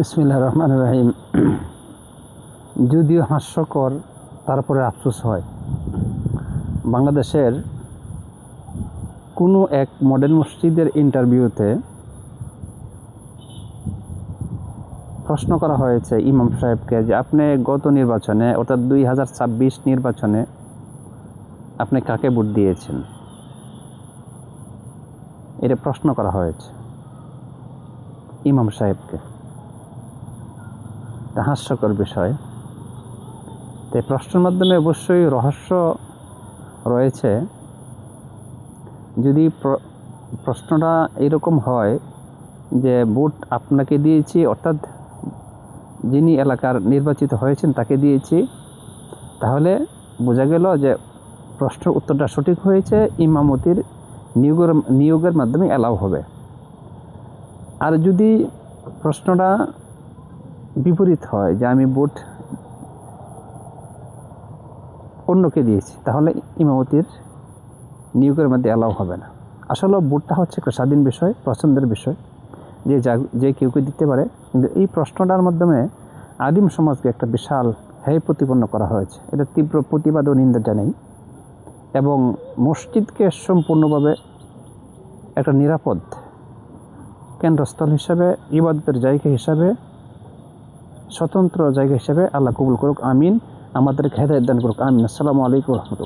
বিসমিল্লাহির রহমানির রহিম। যদিও হাস্যকর, তারপরে আফসোস হয়। বাংলাদেশের কোনো এক মডেল মসজিদের ইন্টারভিউতে প্রশ্ন করা হয়েছে ইমাম সাহেবকে যে আপনি গত নির্বাচনে অর্থাৎ 2026 নির্বাচনে আপনি কাকে ভোট দিয়েছেন, এটা প্রশ্ন করা হয়েছে ইমাম সাহেবকে। হাস্যকর বিষয়। তাই প্রশ্নের মাধ্যমে অবশ্যই রহস্য রয়েছে। যদি প্রশ্নটা এরকম হয় যে ভোট আপনাকে দিয়েছি, অর্থাৎ যিনি এলাকার নির্বাচিত হয়েছেন তাকে দিয়েছি, তাহলে বোঝা গেল যে প্রশ্নের উত্তরটা সঠিক হয়েছে, ইমামতির নিয়োগের মাধ্যমে অ্যালাউ হবে। আর যদি প্রশ্নটা বিপরীত হয় যে আমি ভোট অন্যকে দিয়েছি, তাহলে ইমামতির নিয়োগের মধ্যে অ্যালাউ হবে না। আসলে ভোটটা হচ্ছে একটা স্বাধীন বিষয়, পছন্দের বিষয়, যে কেউ দিতে পারে। কিন্তু এই প্রশ্নটার মাধ্যমে আদিম সমাজকে একটা বিশাল হেয় প্রতিপন্ন করা হয়েছে। এটা তীব্র প্রতিবাদ ও নিন্দা জানাই, এবং মসজিদকে সম্পূর্ণভাবে একটা নিরাপদ কেন্দ্রস্থল হিসাবে, ইবাদতের জায়গা হিসাবে, স্বতন্ত্র জায়গা হিসাবে আল্লাহ কবুল করুক, আমিন। আমাদেরকে হেদায়েত দান করুক, আমিন। আসসালামু আলাইকুম ওয়া রাহমাতুল্লাহ।